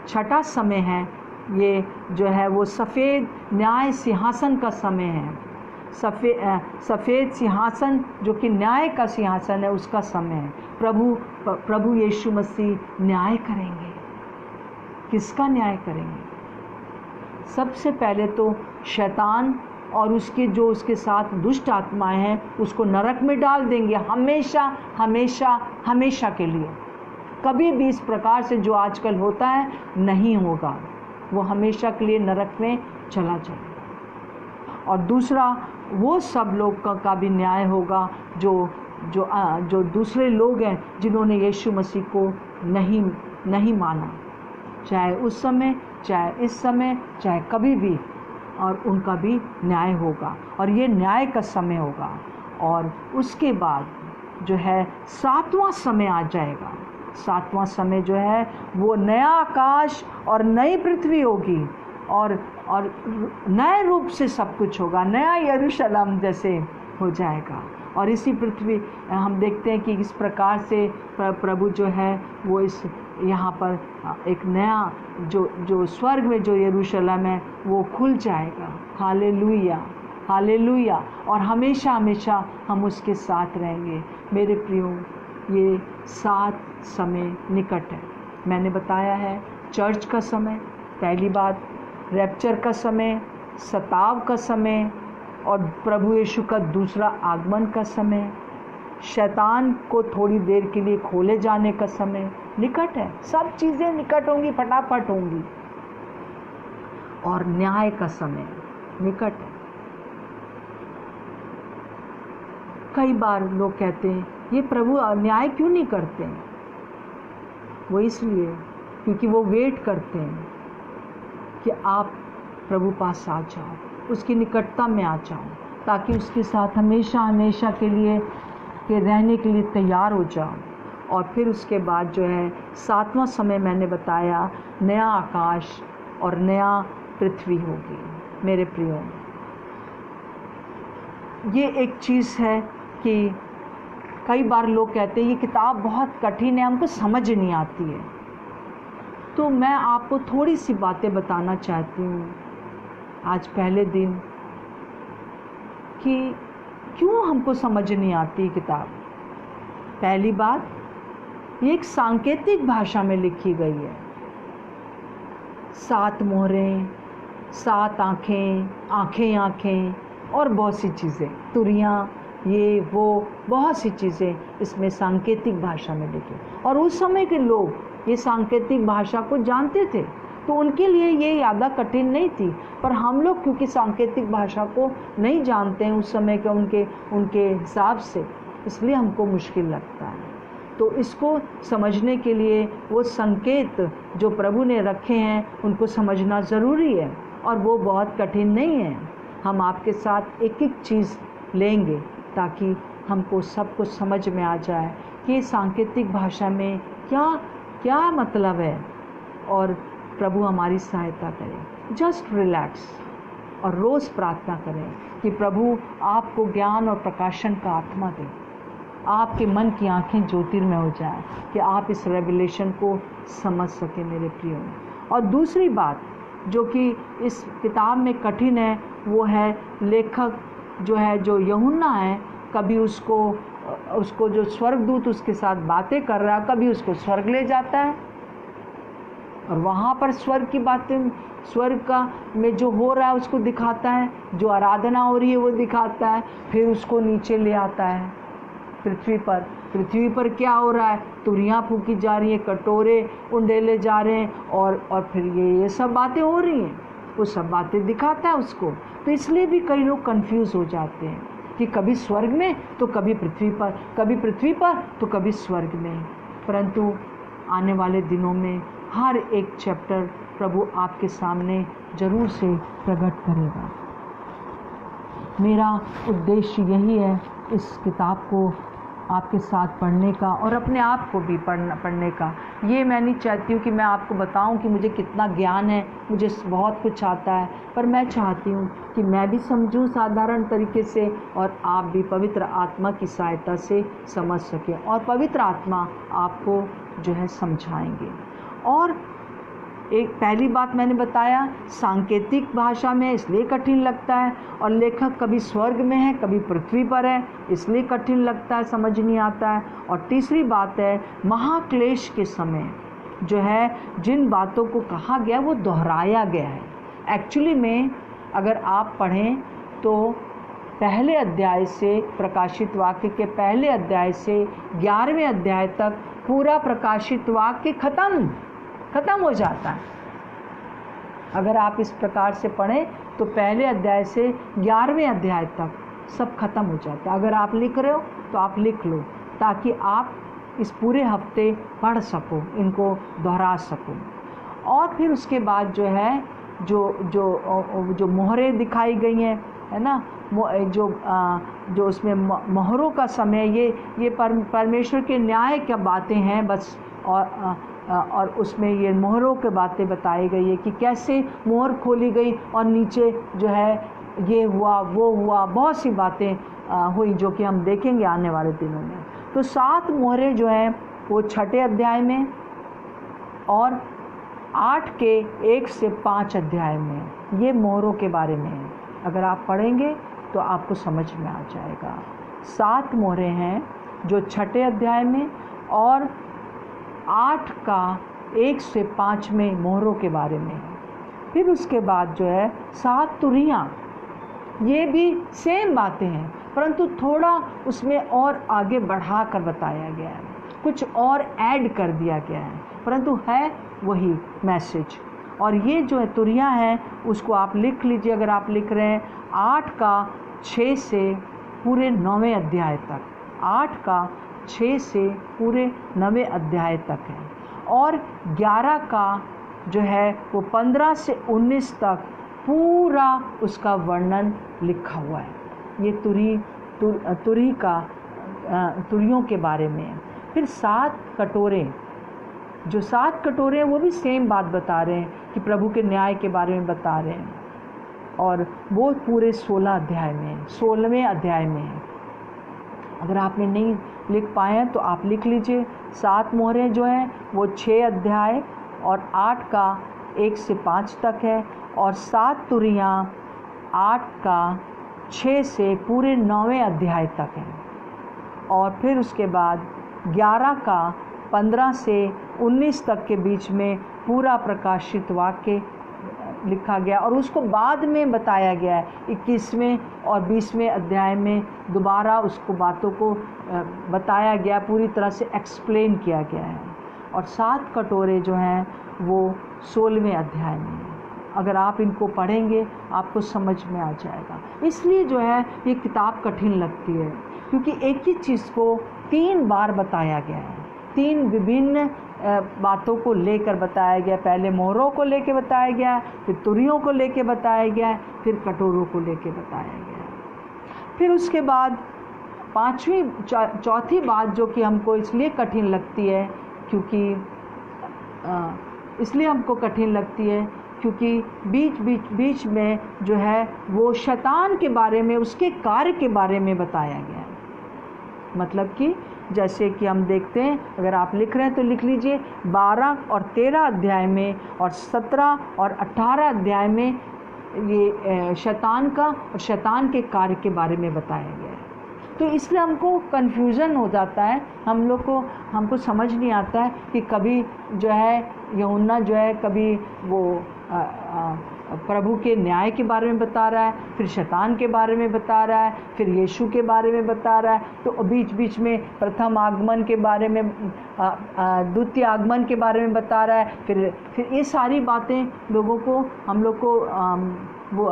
S1: छठा समय है, ये जो है वो सफ़ेद न्याय सिंहासन का समय है। सफ़ेद सिंहासन जो कि न्याय का सिंहासन है, उसका समय है। प्रभु यीशु मसीह न्याय करेंगे। किसका न्याय करेंगे? सबसे पहले तो शैतान और उसके साथ दुष्ट आत्माएं हैं, उसको नरक में डाल देंगे हमेशा के लिए। कभी भी इस प्रकार से जो आजकल होता है नहीं होगा, वो हमेशा के लिए नरक में चला जाएगा। और दूसरा, वो सब लोग का भी न्याय होगा जो दूसरे लोग हैं जिन्होंने यीशु मसीह को नहीं माना, चाहे उस समय, चाहे इस समय, चाहे कभी भी, और उनका भी न्याय होगा। और ये न्याय का समय होगा। और उसके बाद जो है 7वां समय आ जाएगा। 7वां समय जो है वो नया आकाश और नई पृथ्वी होगी, और नए रूप से सब कुछ होगा, नया यरूशलेम जैसे हो जाएगा। और इसी पृथ्वी, हम देखते हैं कि इस प्रकार से प्रभु जो है वो यहाँ पर एक नया जो स्वर्ग में जो यरूशलेम है वो खुल जाएगा। Hallelujah, hallelujah. और हमेशा हमेशा हम उसके साथ रहेंगे। मेरे प्रियो, ये 7 समय निकट है। मैंने बताया है चर्च का समय, पहली बात, रैप्चर का समय, सताव का समय, और प्रभु यीशु का दूसरा आगमन का समय, शैतान को थोड़ी देर के लिए खोले जाने का समय निकट है। सब चीज़ें निकट होंगी, फटाफट होंगी। और न्याय का समय निकट है। कई बार लोग कहते हैं ये प्रभु न्याय क्यों नहीं करते हैं? वो इसलिए क्योंकि वो वेट करते हैं कि आप प्रभु पास आ जाओ, उसकी निकटता में आ जाओ, ताकि उसके साथ हमेशा के लिए रहने के लिए तैयार हो जाओ। और फिर उसके बाद जो है 7वां समय मैंने बताया, नया आकाश और नया पृथ्वी होगी। मेरे प्रियो, ये एक चीज़ है कि कई बार लोग कहते हैं ये किताब बहुत कठिन है, हमको समझ नहीं आती है। तो मैं आपको थोड़ी सी बातें बताना चाहती हूँ आज पहले दिन, कि क्यों हमको समझ नहीं आती किताब। पहली बात, ये एक सांकेतिक भाषा में लिखी गई है। 7 मोहरें, 7 आँखें और बहुत सी चीज़ें, तुरियाँ, ये वो बहुत सी चीज़ें इसमें सांकेतिक भाषा में लिखी। और उस समय के लोग ये सांकेतिक भाषा को जानते थे, तो उनके लिए ये ज़्यादा कठिन नहीं थी। पर हम लोग क्योंकि सांकेतिक भाषा को नहीं जानते हैं उस समय के उनके हिसाब से, इसलिए हमको मुश्किल लगता है। तो इसको समझने के लिए वो संकेत जो प्रभु ने रखे हैं उनको समझना ज़रूरी है, और वो बहुत कठिन नहीं है। हम आपके साथ एक एक चीज़ लेंगे ताकि हमको सब कुछ समझ में आ जाए कि सांकेतिक भाषा में क्या मतलब है, और प्रभु हमारी सहायता करें। जस्ट रिलैक्स और रोज़ प्रार्थना करें कि प्रभु आपको ज्ञान और प्रकाशन का आत्मा दे, आपके मन की आंखें ज्योतिर्मय हो जाए कि आप इस रेवलेशन को समझ सकें मेरे प्रियो। और दूसरी बात जो कि इस किताब में कठिन है वो है लेखक जो है, जो यूहन्ना है, कभी उसको जो स्वर्गदूत उसके साथ बातें कर रहा है, कभी उसको स्वर्ग ले जाता है और वहाँ पर स्वर्ग की बातें, स्वर्ग का में जो हो रहा है उसको दिखाता है, जो आराधना हो रही है वो दिखाता है, फिर उसको नीचे ले आता है पृथ्वी पर क्या हो रहा है, तुरियाँ फूकी जा रही हैं, कटोरे उंडेले जा रहे हैं और फिर ये सब बातें हो रही हैं, वो सब बातें दिखाता है उसको। तो इसलिए भी कई लोग कंफ्यूज हो जाते हैं कि कभी स्वर्ग में तो कभी पृथ्वी पर, कभी पृथ्वी पर तो कभी स्वर्ग में। परंतु आने वाले दिनों में हर एक चैप्टर प्रभु आपके सामने ज़रूर से प्रकट करेगा। मेरा उद्देश्य यही है इस किताब को आपके साथ पढ़ने का और अपने आप को भी पढ़ने का। ये मैं नहीं चाहती हूँ कि मैं आपको बताऊँ कि मुझे कितना ज्ञान है, मुझे बहुत कुछ आता है, पर मैं चाहती हूँ कि मैं भी समझूँ साधारण तरीके से और आप भी पवित्र आत्मा की सहायता से समझ सकें और पवित्र आत्मा आपको जो है समझाएंगे। और एक पहली बात मैंने बताया, सांकेतिक भाषा में इसलिए कठिन लगता है और लेखक कभी स्वर्ग में है कभी पृथ्वी पर है, इसलिए कठिन लगता है, समझ नहीं आता है। और तीसरी बात है, महाक्लेश के समय जो है जिन बातों को कहा गया वो दोहराया गया है। एक्चुअली में अगर आप पढ़ें तो पहले अध्याय से, प्रकाशित वाक्य के पहले अध्याय से 11वें अध्याय तक पूरा प्रकाशित वाक्य खत्म हो जाता है। अगर आप इस प्रकार से पढ़ें तो पहले अध्याय से 11वें अध्याय तक सब खत्म हो जाता है। अगर आप लिख रहे हो तो आप लिख लो ताकि आप इस पूरे हफ्ते पढ़ सको, इनको दोहरा सको। और फिर उसके बाद जो है जो मोहरें दिखाई गई हैं, है ना, जो उसमें मोहरों का समय, ये परमेश्वर के न्याय क्या बातें हैं बस। और उसमें ये मोहरों के बातें बताई गई है कि कैसे मोहर खोली गई और नीचे जो है ये हुआ वो हुआ, बहुत सी बातें हुई जो कि हम देखेंगे आने वाले दिनों में। तो 7 मोहरें जो हैं वो 6ठे अध्याय में और 8 के 1 से 5 अध्याय में ये मोहरों के बारे में है। अगर आप पढ़ेंगे तो आपको समझ में आ जाएगा। 7 मोहरें हैं जो 6ठे अध्याय में और 8 का 1 से 5 में मोहरों के बारे में है। फिर उसके बाद जो है 7 तुरियाँ, ये भी सेम बातें हैं परंतु थोड़ा उसमें और आगे बढ़ा कर बताया गया है, कुछ और ऐड कर दिया गया है, परंतु है वही मैसेज। और ये जो है तुरियाँ हैं उसको आप लिख लीजिए अगर आप लिख रहे हैं। 8 का 6 से पूरे 9वें अध्याय तक, 8 का 6 से पूरे 9वें अध्याय तक है। और 11 का जो है वो 15 से 19 तक पूरा उसका वर्णन लिखा हुआ है। ये तुरियों के बारे में है। फिर 7 कटोरे, जो 7 कटोरे हैं वो भी सेम बात बता रहे हैं कि प्रभु के न्याय के बारे में बता रहे हैं और वो पूरे 16 अध्याय में है, 16वें अध्याय में है। अगर आपने नहीं लिख पाए हैं तो आप लिख लीजिए। 7 मोहरें जो हैं वो 6 अध्याय और 8 का 1 से 5 तक है और 7 तुरियाँ 8 का 6 से पूरे 9वें अध्याय तक है। और फिर उसके बाद 11 का 15 से 19 तक के बीच में पूरा प्रकाशित वाक्य लिखा गया और उसको बाद में बताया गया है 21वें और 20वें अध्याय में दोबारा उसको बातों को बताया गया, पूरी तरह से एक्सप्लेन किया गया है। और 7 कटोरे जो हैं वो 16वें अध्याय में है। अगर आप इनको पढ़ेंगे आपको समझ में आ जाएगा। इसलिए जो है ये किताब कठिन लगती है क्योंकि एक ही चीज़ को 3 बार बताया गया है, 3 विभिन्न बातों को लेकर बताया गया। पहले मोहरों को लेकर बताया गया, फिर तुरियों को लेकर बताया गया, फिर कटोरों को लेकर बताया गया। फिर उसके बाद चौथी बात जो कि हमको इसलिए कठिन लगती है क्योंकि बीच में जो है वो शैतान के बारे में, उसके कार्य के बारे में बताया गया है। मतलब कि जैसे कि हम देखते हैं, अगर आप लिख रहे हैं तो लिख लीजिए 12 और 13 अध्याय में और 17 और 18 अध्याय में ये शैतान का और शैतान के कार्य के बारे में बताया गया है। तो इसलिए हमको कन्फ्यूज़न हो जाता है, हमको समझ नहीं आता है कि कभी जो है यूहन्ना जो है कभी वो प्रभु के न्याय के बारे में बता रहा है, फिर शैतान के बारे में बता रहा है, फिर यीशु के बारे में बता रहा है, तो बीच बीच में प्रथम आगमन के बारे में, द्वितीय आगमन के बारे में बता रहा है। फिर ये सारी बातें लोगों को, हम लोग को वो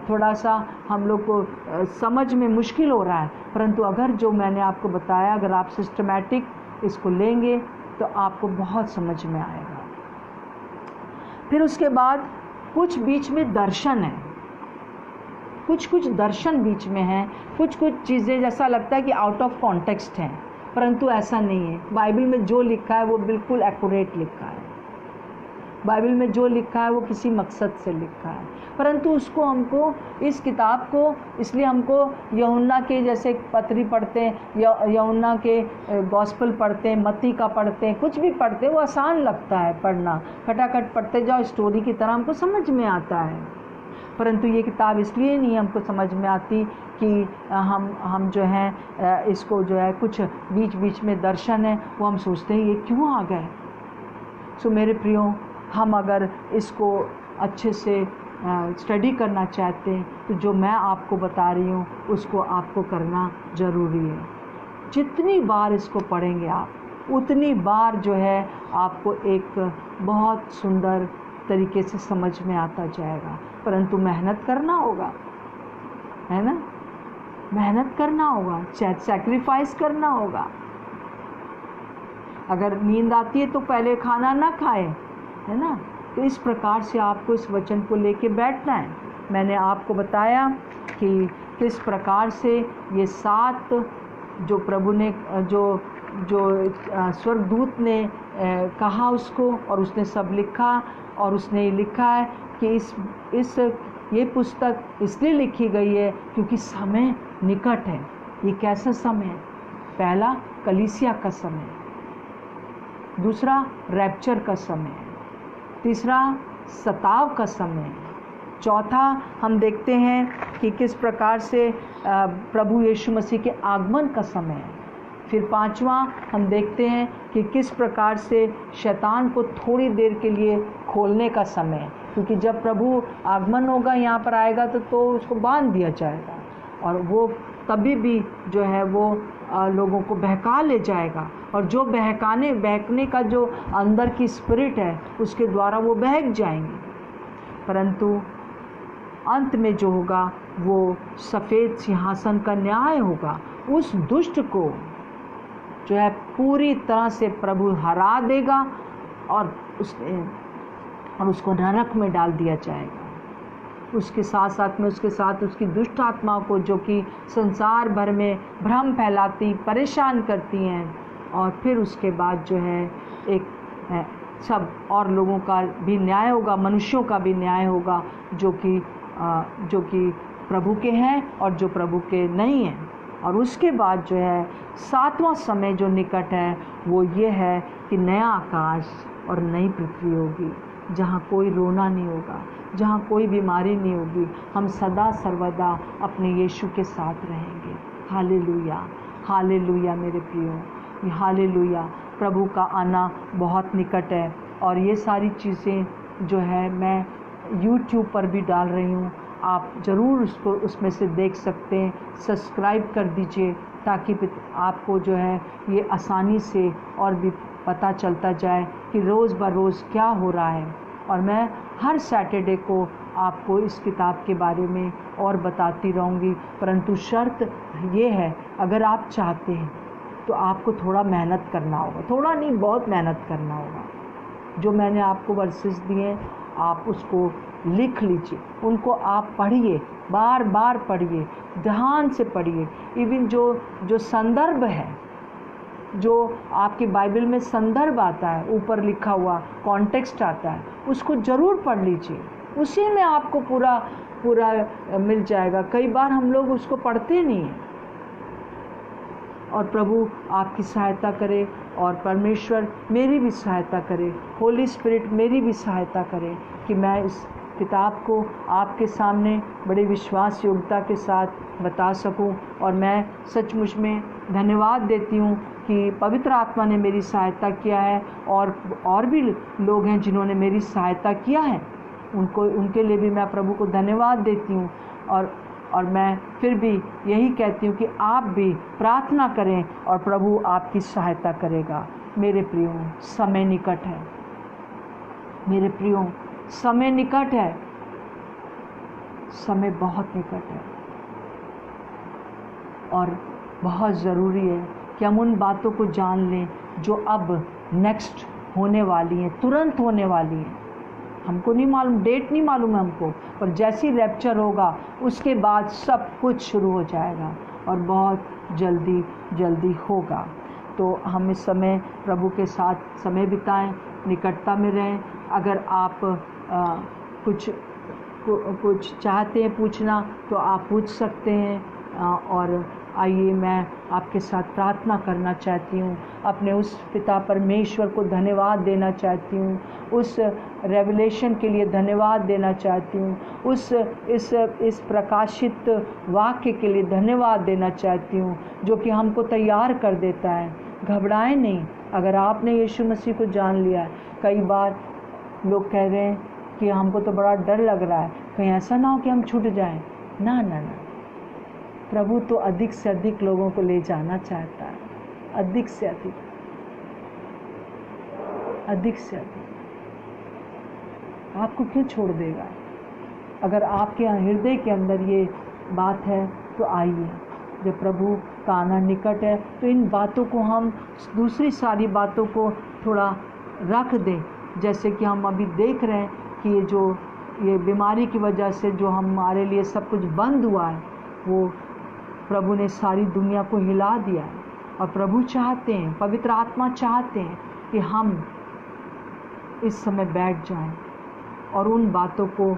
S1: थोड़ा सा हम लोग को समझ में मुश्किल हो रहा है। परंतु अगर जो मैंने आपको बताया, अगर आप सिस्टमैटिक इसको लेंगे तो आपको बहुत समझ में आएगा। फिर उसके बाद कुछ बीच में दर्शन है, कुछ दर्शन बीच में है, कुछ चीज़ें जैसा लगता है कि आउट ऑफ कॉन्टेक्स्ट हैं, परंतु ऐसा नहीं है। बाइबल में जो लिखा है वो बिल्कुल एक्यूरेट लिखा है। बाइबल में जो लिखा है वो किसी मकसद से लिखा है, परंतु उसको हमको, इस किताब को, इसलिए हमको यूहन्ना के जैसे पत्री पढ़ते हैं, यूहन्ना के गॉस्पेल पढ़ते हैं, मत्ती का पढ़ते हैं, कुछ भी पढ़ते हैं, वो आसान लगता है पढ़ना, खटाखट पढ़ते जाओ, स्टोरी की तरह हमको समझ में आता है। परंतु ये किताब इसलिए नहीं हमको समझ में आती कि हम जो हैं इसको जो है कुछ बीच बीच में दर्शन है, वो हम सोचते हैं ये क्यों आ गए। सो मेरे प्रियो, हम अगर इसको अच्छे से स्टडी करना चाहते हैं तो जो मैं आपको बता रही हूँ उसको आपको करना ज़रूरी है। जितनी बार इसको पढ़ेंगे आप, उतनी बार जो है आपको एक बहुत सुंदर तरीके से समझ में आता जाएगा। परंतु मेहनत करना होगा, है ना, मेहनत करना होगा, सैक्रिफाइस करना होगा। अगर नींद आती है तो पहले खाना ना खाएं, है ना। तो इस प्रकार से आपको इस वचन को लेके बैठना है। मैंने आपको बताया कि किस प्रकार से ये 7 जो प्रभु ने, जो स्वर्गदूत ने कहा उसको, और उसने सब लिखा, और उसने लिखा है कि ये पुस्तक इसलिए लिखी गई है क्योंकि समय निकट है। ये कैसा समय है? पहला कलीसिया का समय, दूसरा रैप्चर का समय, तीसरा सताव का समय, चौथा हम देखते हैं कि किस प्रकार से प्रभु यीशु मसीह के आगमन का समय है, फिर पांचवा हम देखते हैं कि किस प्रकार से शैतान को थोड़ी देर के लिए खोलने का समय है, क्योंकि जब प्रभु आगमन होगा, यहाँ पर आएगा तो उसको बांध दिया जाएगा, और वो तभी भी जो है वो लोगों को बहका ले जाएगा, और जो बहकने का जो अंदर की स्पिरिट है उसके द्वारा वो बहक जाएंगे। परंतु अंत में जो होगा वो सफ़ेद सिंहासन का न्याय होगा। उस दुष्ट को जो है पूरी तरह से प्रभु हरा देगा, और उसको नरक में डाल दिया जाएगा। उसके साथ में उसके साथ उसकी दुष्ट आत्माओं को, जो कि संसार भर में भ्रम फैलाती, परेशान करती हैं, और फिर उसके बाद जो है एक सब और लोगों का भी न्याय होगा, मनुष्यों का भी न्याय होगा, जो कि प्रभु के हैं और जो प्रभु के नहीं हैं। और उसके बाद जो है 7वां समय जो निकट है वो ये है कि नया आकाश और नई पृथ्वी होगी, जहाँ कोई रोना नहीं होगा, जहाँ कोई बीमारी नहीं होगी। हम सदा सर्वदा अपने यीशु के साथ रहेंगे। हालेलुया, हालेलुया मेरे प्रियो, हालेलुया। प्रभु का आना बहुत निकट है, और ये सारी चीज़ें जो है मैं YouTube पर भी डाल रही हूँ, आप ज़रूर उसको उसमें से देख सकते हैं। सब्सक्राइब कर दीजिए ताकि आपको जो है ये आसानी से और भी पता चलता जाए कि रोज़ ब रोज़ क्या हो रहा है। और मैं हर सैटरडे को आपको इस किताब के बारे में और बताती रहूँगी, परंतु शर्त ये है, अगर आप चाहते हैं तो आपको थोड़ा मेहनत करना होगा, थोड़ा नहीं बहुत मेहनत करना होगा। जो मैंने आपको वर्सेस दिए आप उसको लिख लीजिए, उनको आप पढ़िए, बार बार पढ़िए, ध्यान से पढ़िए। इवन जो संदर्भ है, जो आपके बाइबल में संदर्भ आता है, ऊपर लिखा हुआ कॉन्टेक्स्ट आता है, उसको ज़रूर पढ़ लीजिए, उसी में आपको पूरा मिल जाएगा। कई बार हम लोग उसको पढ़ते नहीं हैं। और प्रभु आपकी सहायता करे, और परमेश्वर मेरी भी सहायता करे, होली स्पिरिट मेरी भी सहायता करे कि मैं इस किताब को आपके सामने बड़े विश्वास योग्यता के साथ बता सकूं। और मैं सचमुच में धन्यवाद देती हूं कि पवित्र आत्मा ने मेरी सहायता किया है, और भी लोग हैं जिन्होंने मेरी सहायता किया है, उनके लिए भी मैं प्रभु को धन्यवाद देती हूँ। और मैं फिर भी यही कहती हूँ कि आप भी प्रार्थना करें और प्रभु आपकी सहायता करेगा। मेरे प्रियो, समय निकट है। मेरे प्रियो, समय निकट है। समय बहुत निकट है और बहुत ज़रूरी है कि हम उन बातों को जान लें जो अब नेक्स्ट होने वाली हैं, तुरंत होने वाली हैं। हमको नहीं मालूम, डेट नहीं मालूम है हमको, पर जैसी रैप्चर होगा उसके बाद सब कुछ शुरू हो जाएगा और बहुत जल्दी जल्दी होगा। तो हम इस समय प्रभु के साथ समय बिताएं, निकटता में रहें। अगर आप कुछ चाहते हैं पूछना तो आप पूछ सकते हैं। और आइए, मैं आपके साथ प्रार्थना करना चाहती हूँ। अपने उस पिता परमेश्वर को धन्यवाद देना चाहती हूँ, उस रेवलेशन के लिए धन्यवाद देना चाहती हूँ, इस प्रकाशित वाक्य के लिए धन्यवाद देना चाहती हूँ जो कि हमको तैयार कर देता है। घबराएं नहीं। अगर आपने यीशु मसीह को जान लिया है, कई बार लोग कह रहे हैं कि हमको तो बड़ा डर लग रहा है, कहीं ऐसा ना हो कि हम छूट जाएं। ना ना ना, प्रभु तो अधिक से अधिक लोगों को ले जाना चाहता है, अधिक से अधिक, अधिक से अधिक। आपको क्यों छोड़ देगा? अगर आपके हृदय के अंदर ये बात है तो आइए, जब प्रभु का आना निकट है तो इन बातों को हम, दूसरी सारी बातों को थोड़ा रख दें। जैसे कि हम अभी देख रहे हैं कि ये बीमारी की वजह से जो हमारे लिए सब कुछ बंद हुआ है, वो प्रभु ने सारी दुनिया को हिला दिया है। और प्रभु चाहते हैं, पवित्र आत्मा चाहते हैं कि हम इस समय बैठ जाएं और उन बातों को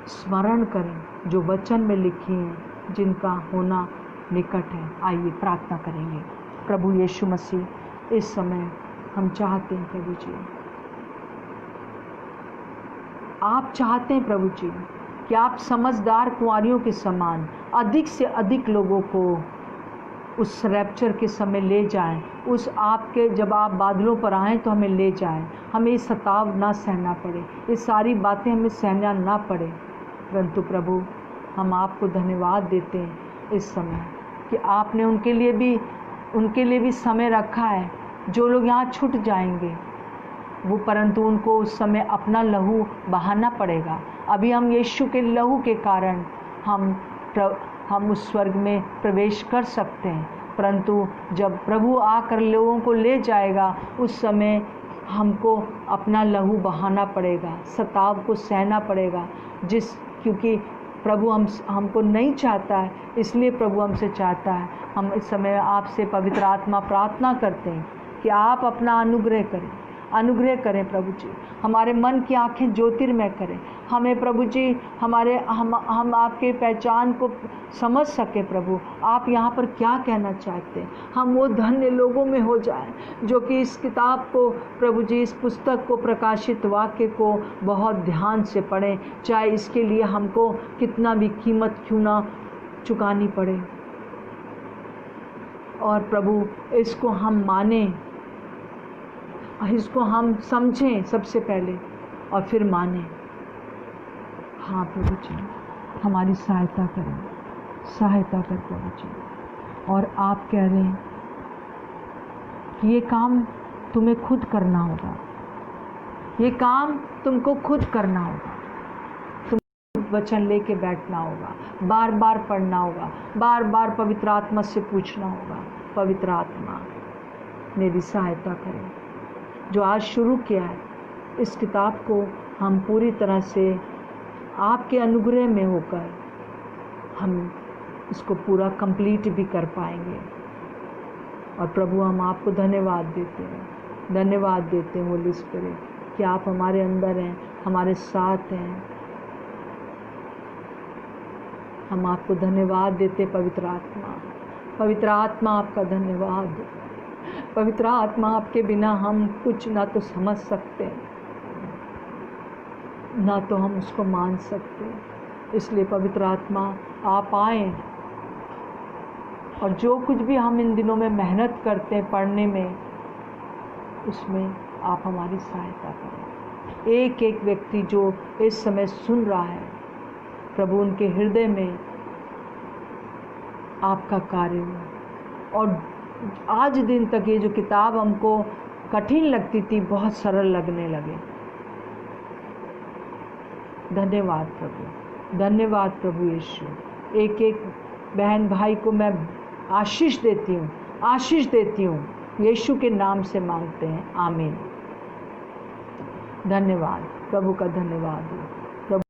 S1: स्मरण करें जो वचन में लिखी हैं, जिनका होना निकट है। आइए प्रार्थना करेंगे। प्रभु यीशु मसीह, इस समय हम चाहते हैं प्रभु जी, आप चाहते हैं प्रभु जी कि आप समझदार कुंवारियों के समान अधिक से अधिक लोगों को उस रैप्चर के समय ले जाएं। उस आपके, जब आप बादलों पर आएँ तो हमें ले जाएं, हमें ये सताव ना सहना पड़े, ये सारी बातें हमें सहना ना पड़े। परंतु प्रभु, हम आपको धन्यवाद देते हैं इस समय कि आपने उनके लिए भी समय रखा है जो लोग यहाँ छूट जाएंगे वो, परंतु उनको उस समय अपना लहू बहाना पड़ेगा। अभी हम यीशु के लहू के कारण हम उस स्वर्ग में प्रवेश कर सकते हैं, परंतु जब प्रभु आकर लोगों को ले जाएगा उस समय हमको अपना लहू बहाना पड़ेगा, सताव को सहना पड़ेगा। क्योंकि प्रभु हमको नहीं चाहता है, इसलिए प्रभु हमसे चाहता है। हम इस समय आपसे पवित्र आत्मा प्रार्थना करते हैं कि आप अपना अनुग्रह करें प्रभु जी, हमारे मन की आंखें ज्योतिर्मय करें, हमें प्रभु जी हम आपके पहचान को समझ सके। प्रभु, आप यहाँ पर क्या कहना चाहते हैं, हम वो धन्य लोगों में हो जाएं जो कि इस किताब को प्रभु जी, इस पुस्तक को, प्रकाशित वाक्य को बहुत ध्यान से पढ़ें, चाहे इसके लिए हमको कितना भी कीमत क्यों ना चुकानी पड़े। और प्रभु, इसको हम मानें, इसको हम समझें सबसे पहले और फिर मानें। हाँ प्रभु जी, हमारी सहायता कर प्रभु जी। और आप कह रहे हैं कि ये काम तुम्हें खुद करना होगा, ये काम तुमको खुद करना होगा, तुम वचन लेके बैठना होगा, बार बार पढ़ना होगा, बार बार पवित्र आत्मा से पूछना होगा, पवित्र आत्मा मेरी सहायता करें। जो आज शुरू किया है इस किताब को हम पूरी तरह से आपके अनुग्रह में होकर हम इसको पूरा कंप्लीट भी कर पाएंगे। और प्रभु, हम आपको धन्यवाद देते हैं होली स्पिरिट कि आप हमारे अंदर हैं, हमारे साथ हैं। हम आपको धन्यवाद देते पवित्र आत्मा आपका धन्यवाद। पवित्र आत्मा, आपके बिना हम कुछ ना तो समझ सकते, ना तो हम उसको मान सकते। इसलिए पवित्र आत्मा आप आएं, और जो कुछ भी हम इन दिनों में मेहनत करते हैं पढ़ने में, उसमें आप हमारी सहायता करें। एक एक व्यक्ति जो इस समय सुन रहा है, प्रभु उनके हृदय में आपका कार्य हो, और आज दिन तक ये जो किताब हमको कठिन लगती थी, बहुत सरल लगने लगे। धन्यवाद प्रभु, धन्यवाद प्रभु यीशु। एक एक बहन भाई को मैं आशीष देती हूँ, आशीष देती हूँ। यीशु के नाम से मांगते हैं, आमीन। धन्यवाद, प्रभु का धन्यवाद हो।